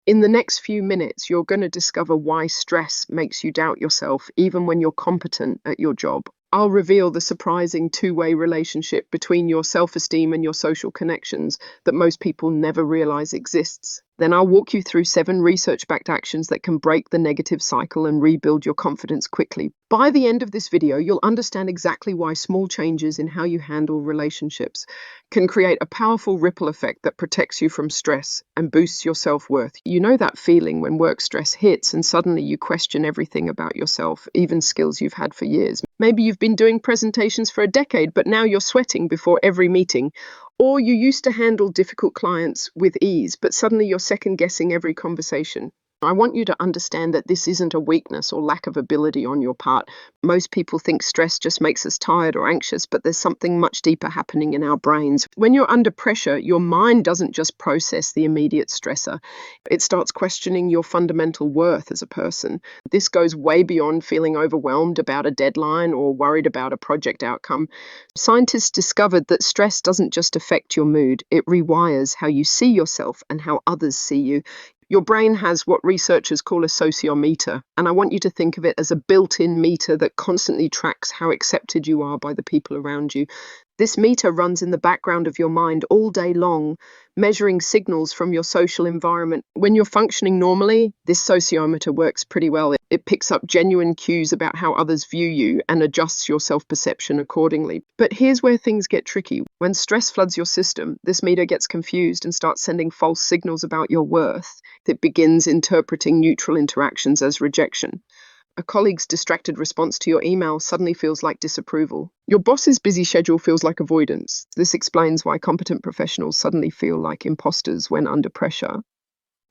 In the next few minutes, you're going to discover why stress makes you doubt yourself, even when you're competent at your job. I'll reveal the surprising two-way relationship between your self-esteem and your social connections that most people never realize exists. Then I'll walk you through 7 research-backed actions that can break the negative cycle and rebuild your confidence quickly. By the end of this video, you'll understand exactly why small changes in how you handle relationships can create a powerful ripple effect that protects you from stress and boosts your self-worth. You know that feeling when work stress hits and suddenly you question everything about yourself, even skills you've had for years. Maybe you've been doing presentations for a decade, but now you're sweating before every meeting. Or you used to handle difficult clients with ease, but suddenly you're second-guessing every conversation. I want you to understand that this isn't a weakness or lack of ability on your part. Most people think stress just makes us tired or anxious, but there's something much deeper happening in our brains. When you're under pressure, your mind doesn't just process the immediate stressor. It starts questioning your fundamental worth as a person. This goes way beyond feeling overwhelmed about a deadline or worried about a project outcome. Scientists discovered that stress doesn't just affect your mood, it rewires how you see yourself and how others see you. Your brain has what researchers call a sociometer, and I want you to think of it as a built-in meter that constantly tracks how accepted you are by the people around you. This meter runs in the background of your mind all day long, measuring signals from your social environment. When you're functioning normally, this sociometer works pretty well. It picks up genuine cues about how others view you and adjusts your self-perception accordingly. But here's where things get tricky. When stress floods your system, this meter gets confused and starts sending false signals about your worth. It begins interpreting neutral interactions as rejection. A colleague's distracted response to your email suddenly feels like disapproval. Your boss's busy schedule feels like avoidance. This explains why competent professionals suddenly feel like imposters when under pressure.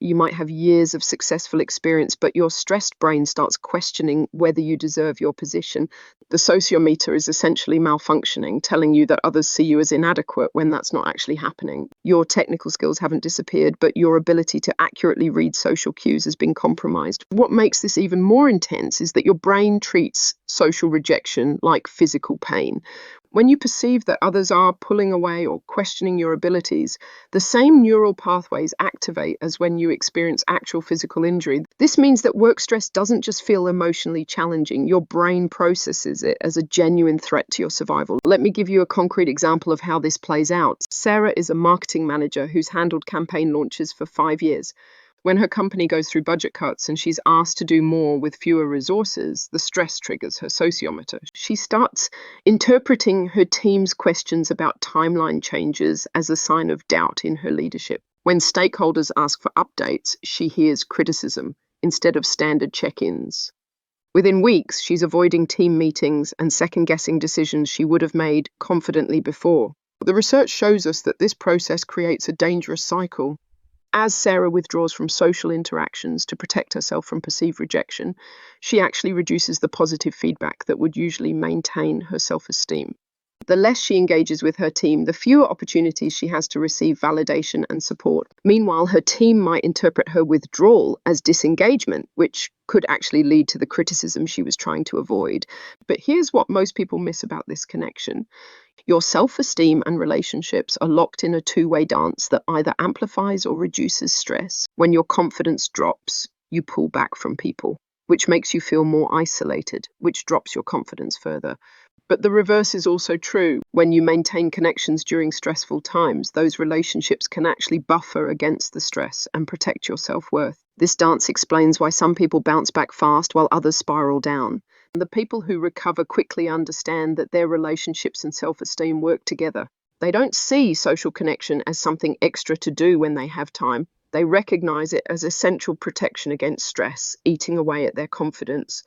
You might have years of successful experience, but your stressed brain starts questioning whether you deserve your position. The sociometer is essentially malfunctioning, telling you that others see you as inadequate when that's not actually happening. Your technical skills haven't disappeared, but your ability to accurately read social cues has been compromised. What makes this even more intense is that your brain treats social rejection like physical pain. When you perceive that others are pulling away or questioning your abilities, the same neural pathways activate as when you experience actual physical injury. This means that work stress doesn't just feel emotionally challenging. Your brain processes it as a genuine threat to your survival. Let me give you a concrete example of how this plays out. Sarah is a marketing manager who's handled campaign launches for 5 years. When her company goes through budget cuts and she's asked to do more with fewer resources, the stress triggers her sociometer. She starts interpreting her team's questions about timeline changes as a sign of doubt in her leadership. When stakeholders ask for updates, she hears criticism instead of standard check-ins. Within weeks, she's avoiding team meetings and second-guessing decisions she would have made confidently before. The research shows us that this process creates a dangerous cycle. As Sarah withdraws from social interactions to protect herself from perceived rejection, she actually reduces the positive feedback that would usually maintain her self-esteem. The less she engages with her team, the fewer opportunities she has to receive validation and support. Meanwhile, her team might interpret her withdrawal as disengagement, which could actually lead to the criticism she was trying to avoid. But here's what most people miss about this connection. Your self-esteem and relationships are locked in a two-way dance that either amplifies or reduces stress. When your confidence drops, you pull back from people, which makes you feel more isolated, which drops your confidence further. But the reverse is also true. When you maintain connections during stressful times, those relationships can actually buffer against the stress and protect your self-worth. This dance explains why some people bounce back fast while others spiral down. The people who recover quickly understand that their relationships and self-esteem work together. They don't see social connection as something extra to do when they have time. They recognize it as essential protection against stress, eating away at their confidence.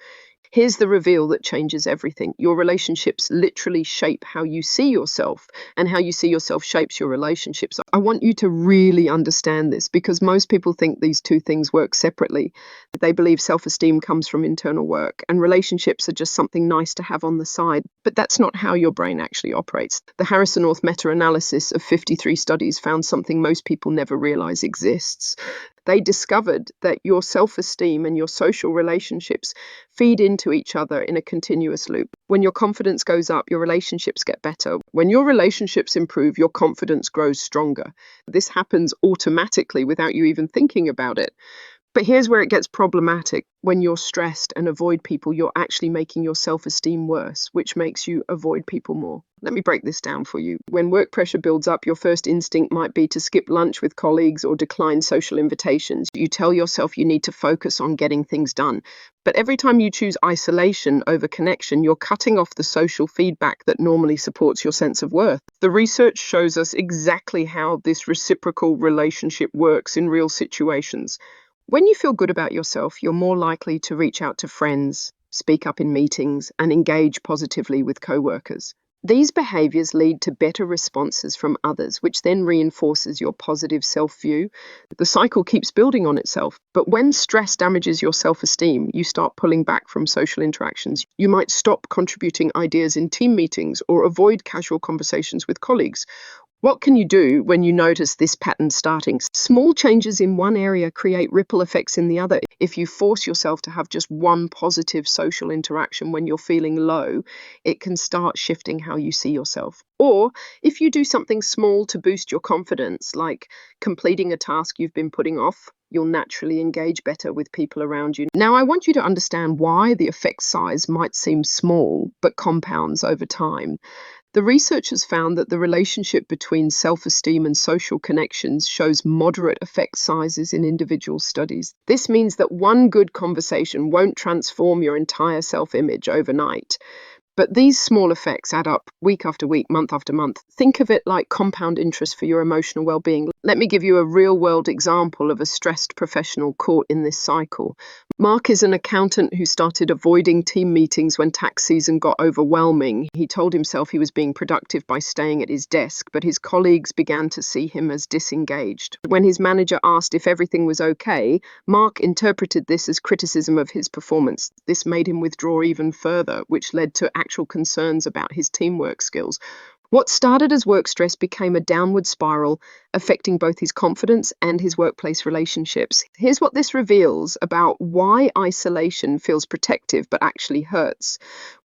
Here's the reveal that changes everything. Your relationships literally shape how you see yourself, and how you see yourself shapes your relationships. I want you to really understand this because most people think these two things work separately. They believe self-esteem comes from internal work and relationships are just something nice to have on the side. But that's not how your brain actually operates. The Harrison-North meta-analysis of 53 studies found something most people never realize exists. They discovered that your self-esteem and your social relationships feed into each other in a continuous loop. When your confidence goes up, your relationships get better. When your relationships improve, your confidence grows stronger. This happens automatically without you even thinking about it. But here's where it gets problematic. When you're stressed and avoid people, you're actually making your self-esteem worse, which makes you avoid people more. Let me break this down for you. When work pressure builds up, your first instinct might be to skip lunch with colleagues or decline social invitations. You tell yourself you need to focus on getting things done. But every time you choose isolation over connection, you're cutting off the social feedback that normally supports your sense of worth. The research shows us exactly how this reciprocal relationship works in real situations. When you feel good about yourself, you're more likely to reach out to friends, speak up in meetings, and engage positively with coworkers. These behaviors lead to better responses from others, which then reinforces your positive self-view. The cycle keeps building on itself. But when stress damages your self-esteem, you start pulling back from social interactions. You might stop contributing ideas in team meetings or avoid casual conversations with colleagues. What can you do when you notice this pattern starting? Small changes in one area create ripple effects in the other. If you force yourself to have just one positive social interaction when you're feeling low, it can start shifting how you see yourself. Or if you do something small to boost your confidence, like completing a task you've been putting off, you'll naturally engage better with people around you. Now, I want you to understand why the effect size might seem small, but compounds over time. The researchers found that the relationship between self-esteem and social connections shows moderate effect sizes in individual studies. This means that one good conversation won't transform your entire self-image overnight. But these small effects add up week after week, month after month. Think of it like compound interest for your emotional well-being. Let me give you a real-world example of a stressed professional caught in this cycle. Mark is an accountant who started avoiding team meetings when tax season got overwhelming. He told himself he was being productive by staying at his desk, but his colleagues began to see him as disengaged. When his manager asked if everything was okay, Mark interpreted this as criticism of his performance. This made him withdraw even further, which led to actual concerns about his teamwork skills. What started as work stress became a downward spiral, affecting both his confidence and his workplace relationships. Here's what this reveals about why isolation feels protective but actually hurts.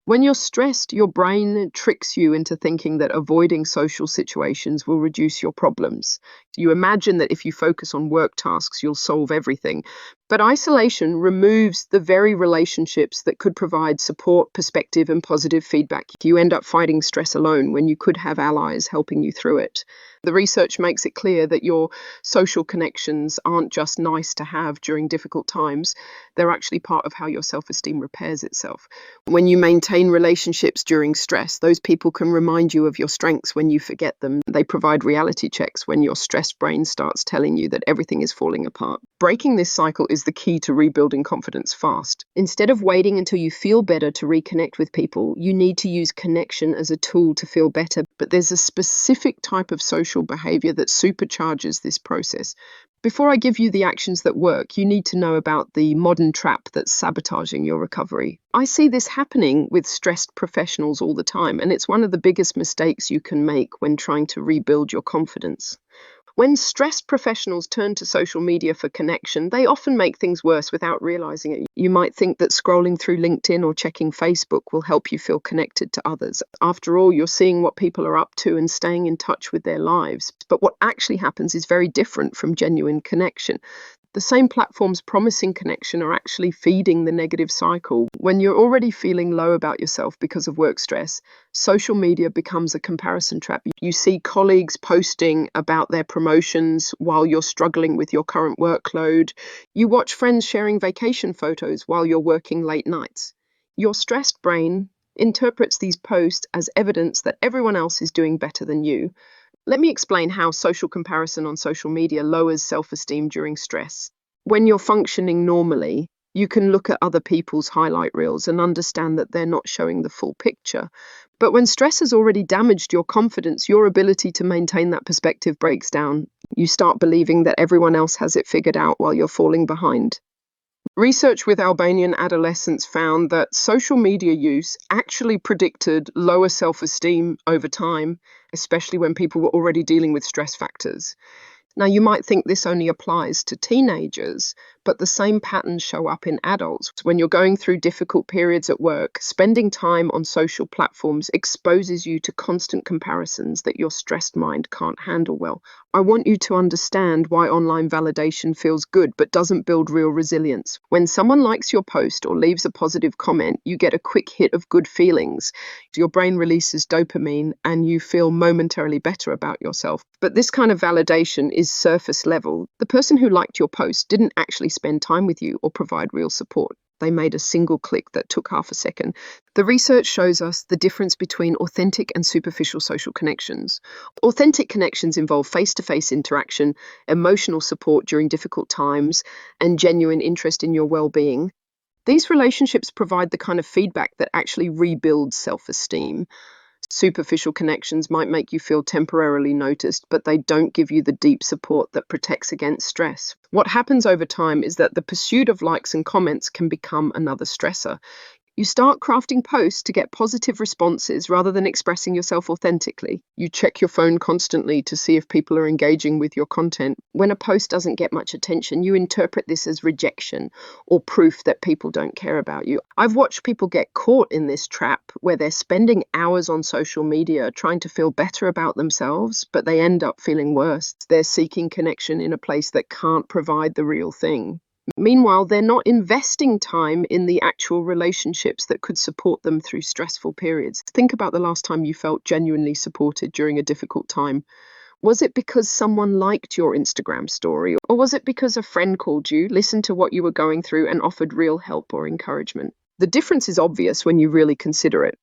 When you're stressed, your brain tricks you into thinking that avoiding social situations will reduce your problems. You imagine that if you focus on work tasks, you'll solve everything. But isolation removes the very relationships that could provide support, perspective, and positive feedback. You end up fighting stress alone when you could have allies helping you through it. The research makes it clear that your social connections aren't just nice to have during difficult times. They're actually part of how your self-esteem repairs itself. When you maintain relationships during stress, those people can remind you of your strengths when you forget them. They provide reality checks when your stressed brain starts telling you that everything is falling apart. Breaking this cycle is the key to rebuilding confidence fast. Instead of waiting until you feel better to reconnect with people, you need to use connection as a tool to feel better. But there's a specific type of social behavior that supercharges this process. Before I give you the actions that work, you need to know about the modern trap that's sabotaging your recovery. I see this happening with stressed professionals all the time, and it's one of the biggest mistakes you can make when trying to rebuild your confidence. When stressed professionals turn to social media for connection, they often make things worse without realizing it. You might think that scrolling through LinkedIn or checking Facebook will help you feel connected to others. After all, you're seeing what people are up to and staying in touch with their lives. But what actually happens is very different from genuine connection. The same platforms promising connection are actually feeding the negative cycle. When you're already feeling low about yourself because of work stress, social media becomes a comparison trap. You see colleagues posting about their promotions while you're struggling with your current workload. You watch friends sharing vacation photos while you're working late nights. Your stressed brain interprets these posts as evidence that everyone else is doing better than you. Let me explain how social comparison on social media lowers self-esteem during stress. When you're functioning normally, you can look at other people's highlight reels and understand that they're not showing the full picture. But when stress has already damaged your confidence, your ability to maintain that perspective breaks down. You start believing that everyone else has it figured out while you're falling behind. Research with Albanian adolescents found that social media use actually predicted lower self-esteem over time, especially when people were already dealing with stress factors. Now, you might think this only applies to teenagers, but the same patterns show up in adults. When you're going through difficult periods at work, spending time on social platforms exposes you to constant comparisons that your stressed mind can't handle well. I want you to understand why online validation feels good but doesn't build real resilience. When someone likes your post or leaves a positive comment, you get a quick hit of good feelings. Your brain releases dopamine and you feel momentarily better about yourself. But this kind of validation is surface level. The person who liked your post didn't actually spend time with you or provide real support. They made a single click that took half a second. The research shows us the difference between authentic and superficial social connections. Authentic connections involve face-to-face interaction, emotional support during difficult times, and genuine interest in your well-being. These relationships provide the kind of feedback that actually rebuilds self-esteem. Superficial connections might make you feel temporarily noticed, but they don't give you the deep support that protects against stress. What happens over time is that the pursuit of likes and comments can become another stressor. You start crafting posts to get positive responses rather than expressing yourself authentically. You check your phone constantly to see if people are engaging with your content. When a post doesn't get much attention, you interpret this as rejection or proof that people don't care about you. I've watched people get caught in this trap where they're spending hours on social media trying to feel better about themselves, but they end up feeling worse. They're seeking connection in a place that can't provide the real thing. Meanwhile, they're not investing time in the actual relationships that could support them through stressful periods. Think about the last time you felt genuinely supported during a difficult time. Was it because someone liked your Instagram story, or was it because a friend called you, listened to what you were going through, and offered real help or encouragement? The difference is obvious when you really consider it.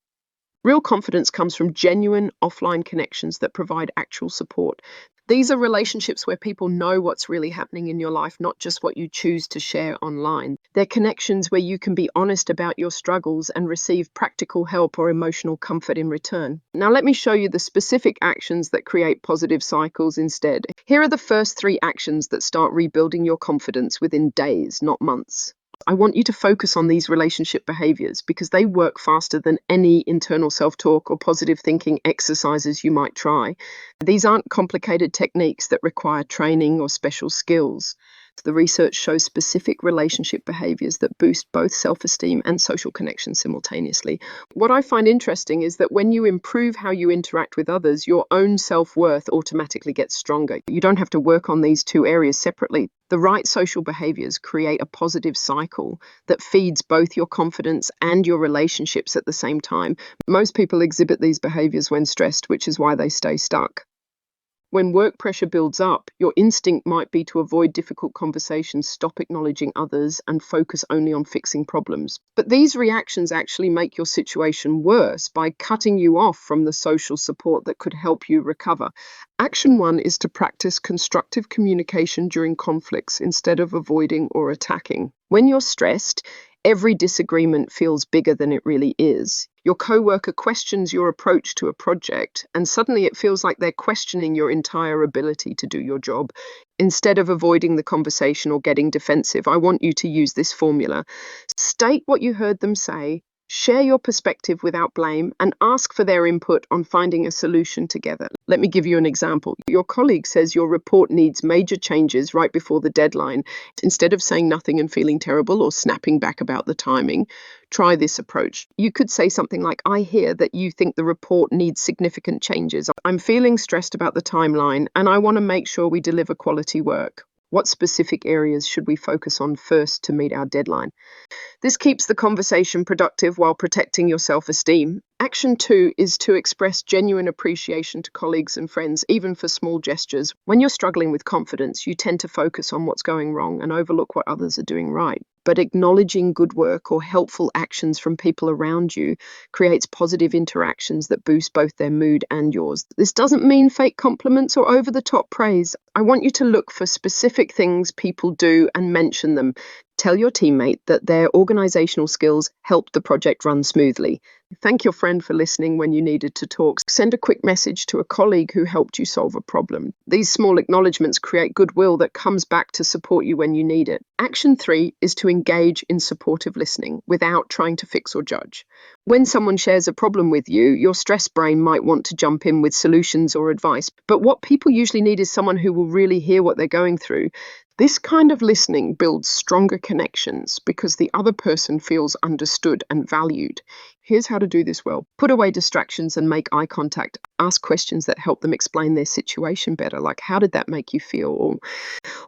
Real confidence comes from genuine offline connections that provide actual support. These are relationships where people know what's really happening in your life, not just what you choose to share online. They're connections where you can be honest about your struggles and receive practical help or emotional comfort in return. Now, let me show you the specific actions that create positive cycles instead. Here are the first 3 actions that start rebuilding your confidence within days, not months. I want you to focus on these relationship behaviors because they work faster than any internal self-talk or positive thinking exercises you might try. These aren't complicated techniques that require training or special skills. The research shows specific relationship behaviors that boost both self-esteem and social connection simultaneously. What I find interesting is that when you improve how you interact with others, your own self-worth automatically gets stronger. You don't have to work on these 2 areas separately. The right social behaviors create a positive cycle that feeds both your confidence and your relationships at the same time. Most people exhibit these behaviors when stressed, which is why they stay stuck. When work pressure builds up, your instinct might be to avoid difficult conversations, stop acknowledging others, and focus only on fixing problems. But these reactions actually make your situation worse by cutting you off from the social support that could help you recover. Action 1 is to practice constructive communication during conflicts instead of avoiding or attacking. When you're stressed, every disagreement feels bigger than it really is. Your coworker questions your approach to a project, and suddenly it feels like they're questioning your entire ability to do your job. Instead of avoiding the conversation or getting defensive, I want you to use this formula. State what you heard them say, share your perspective without blame, and ask for their input on finding a solution together. Let me give you an example. Your colleague says your report needs major changes right before the deadline. Instead of saying nothing and feeling terrible or snapping back about the timing, try this approach. You could say something like, I hear that you think the report needs significant changes. I'm feeling stressed about the timeline, and I want to make sure we deliver quality work. What specific areas should we focus on first to meet our deadline? This keeps the conversation productive while protecting your self-esteem. Action 2 is to express genuine appreciation to colleagues and friends, even for small gestures. When you're struggling with confidence, you tend to focus on what's going wrong and overlook what others are doing right. But acknowledging good work or helpful actions from people around you creates positive interactions that boost both their mood and yours. This doesn't mean fake compliments or over-the-top praise. I want you to look for specific things people do and mention them. Tell your teammate that their organizational skills helped the project run smoothly. Thank your friend for listening when you needed to talk. Send a quick message to a colleague who helped you solve a problem. These small acknowledgements create goodwill that comes back to support you when you need it. Action 3 is to engage in supportive listening without trying to fix or judge. When someone shares a problem with you, your stress brain might want to jump in with solutions or advice. But what people usually need is someone who will really hear what they're going through. This kind of listening builds stronger connections because the other person feels understood and valued. Here's how to do this well. Put away distractions and make eye contact. Ask questions that help them explain their situation better, like how did that make you feel?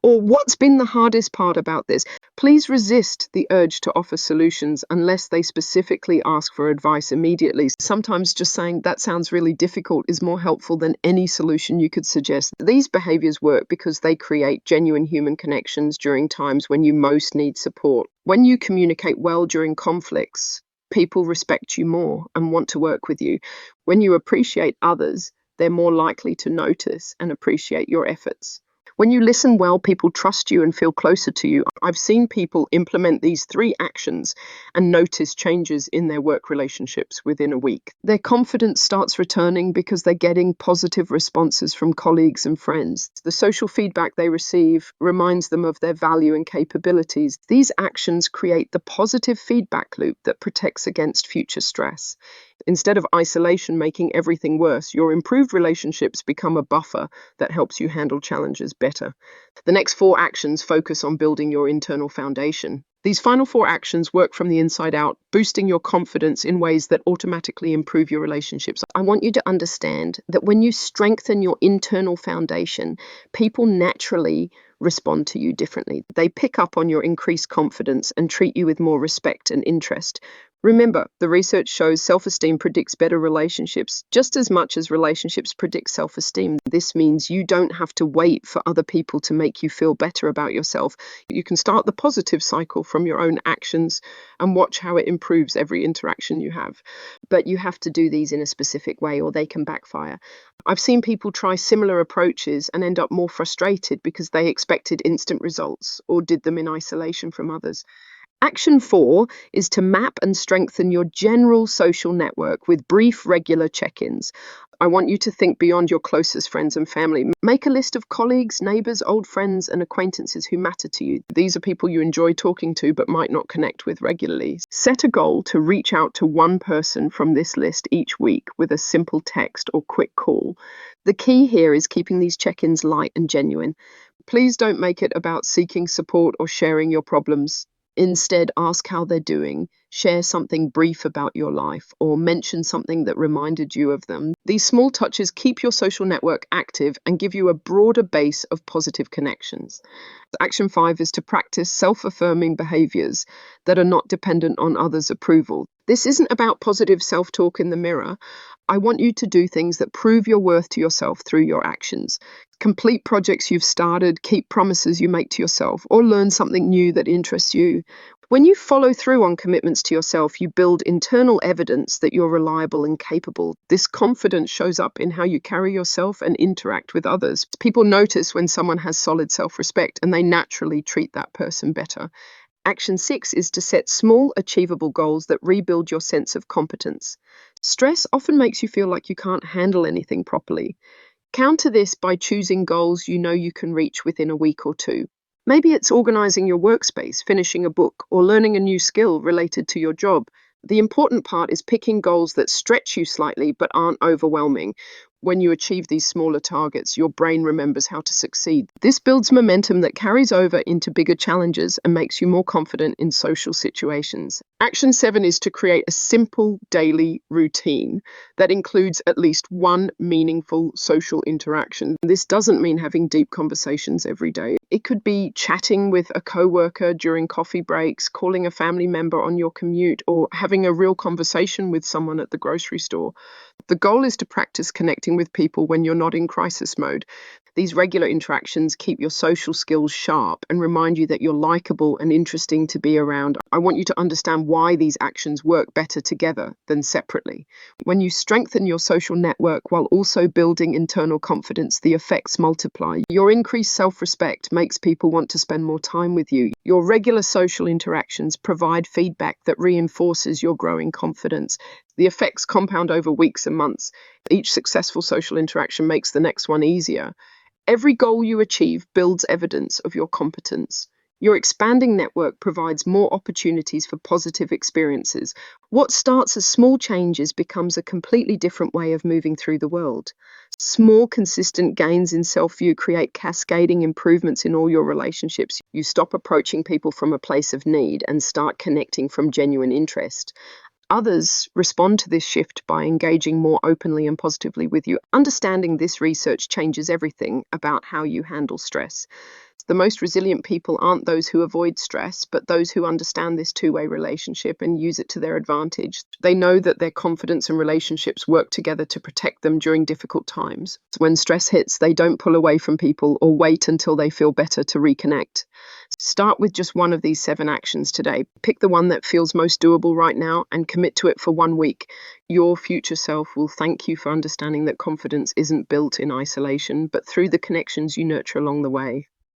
Or what's been the hardest part about this? Please resist the urge to offer solutions unless they specifically ask for advice immediately. Sometimes just saying that sounds really difficult is more helpful than any solution you could suggest. These behaviors work because they create genuine human connections during times when you most need support. When you communicate well during conflicts, people respect you more and want to work with you. When you appreciate others, they're more likely to notice and appreciate your efforts. When you listen well, people trust you and feel closer to you. I've seen people implement these 3 actions and notice changes in their work relationships within a week. Their confidence starts returning because they're getting positive responses from colleagues and friends. The social feedback they receive reminds them of their value and capabilities. These actions create the positive feedback loop that protects against future stress. Instead of isolation making everything worse, your improved relationships become a buffer that helps you handle challenges better. The next 4 actions focus on building your internal foundation. These final 4 actions work from the inside out, boosting your confidence in ways that automatically improve your relationships. I want you to understand that when you strengthen your internal foundation, people naturally respond to you differently. They pick up on your increased confidence and treat you with more respect and interest. Remember, the research shows self-esteem predicts better relationships just as much as relationships predict self-esteem. This means you don't have to wait for other people to make you feel better about yourself. You can start the positive cycle from your own actions and watch how it improves every interaction you have. But you have to do these in a specific way or they can backfire. I've seen people try similar approaches and end up more frustrated because they expected instant results or did them in isolation from others. Action 4 is to map and strengthen your general social network with brief, regular check-ins. I want you to think beyond your closest friends and family. Make a list of colleagues, neighbors, old friends, and acquaintances who matter to you. These are people you enjoy talking to but might not connect with regularly. Set a goal to reach out to one person from this list each week with a simple text or quick call. The key here is keeping these check-ins light and genuine. Please don't make it about seeking support or sharing your problems. Instead, ask how they're doing, share something brief about your life, or mention something that reminded you of them. These small touches keep your social network active and give you a broader base of positive connections. Action 5 is to practice self-affirming behaviors that are not dependent on others' approval. This isn't about positive self-talk in the mirror. I want you to do things that prove your worth to yourself through your actions. Complete projects you've started, keep promises you make to yourself, or learn something new that interests you. When you follow through on commitments to yourself, you build internal evidence that you're reliable and capable. This confidence shows up in how you carry yourself and interact with others. People notice when someone has solid self-respect, and they naturally treat that person better. Action 6 is to set small, achievable goals that rebuild your sense of competence. Stress often makes you feel like you can't handle anything properly. Counter this by choosing goals you know you can reach within a week or 2. Maybe it's organizing your workspace, finishing a book, or learning a new skill related to your job. The important part is picking goals that stretch you slightly but aren't overwhelming. When you achieve these smaller targets, your brain remembers how to succeed. This builds momentum that carries over into bigger challenges and makes you more confident in social situations. Action 7 is to create a simple daily routine that includes at least one meaningful social interaction. This doesn't mean having deep conversations every day. It could be chatting with a coworker during coffee breaks, calling a family member on your commute, or having a real conversation with someone at the grocery store. The goal is to practice connecting with people when you're not in crisis mode. These regular interactions keep your social skills sharp and remind you that you're likable and interesting to be around. I want you to understand why these actions work better together than separately. When you strengthen your social network while also building internal confidence, the effects multiply. Your increased self-respect makes people want to spend more time with you. Your regular social interactions provide feedback that reinforces your growing confidence. The effects compound over weeks and months. Each successful social interaction makes the next one easier. Every goal you achieve builds evidence of your competence. Your expanding network provides more opportunities for positive experiences. What starts as small changes becomes a completely different way of moving through the world. Small, consistent gains in self-view create cascading improvements in all your relationships. You stop approaching people from a place of need and start connecting from genuine interest. Others respond to this shift by engaging more openly and positively with you. Understanding this research changes everything about how you handle stress. The most resilient people aren't those who avoid stress, but those who understand this two-way relationship and use it to their advantage. They know that their confidence and relationships work together to protect them during difficult times. When stress hits, they don't pull away from people or wait until they feel better to reconnect. Start with just one of these 7 actions today. Pick the one that feels most doable right now and commit to it for 1 week. Your future self will thank you for understanding that confidence isn't built in isolation, but through the connections you nurture along the way.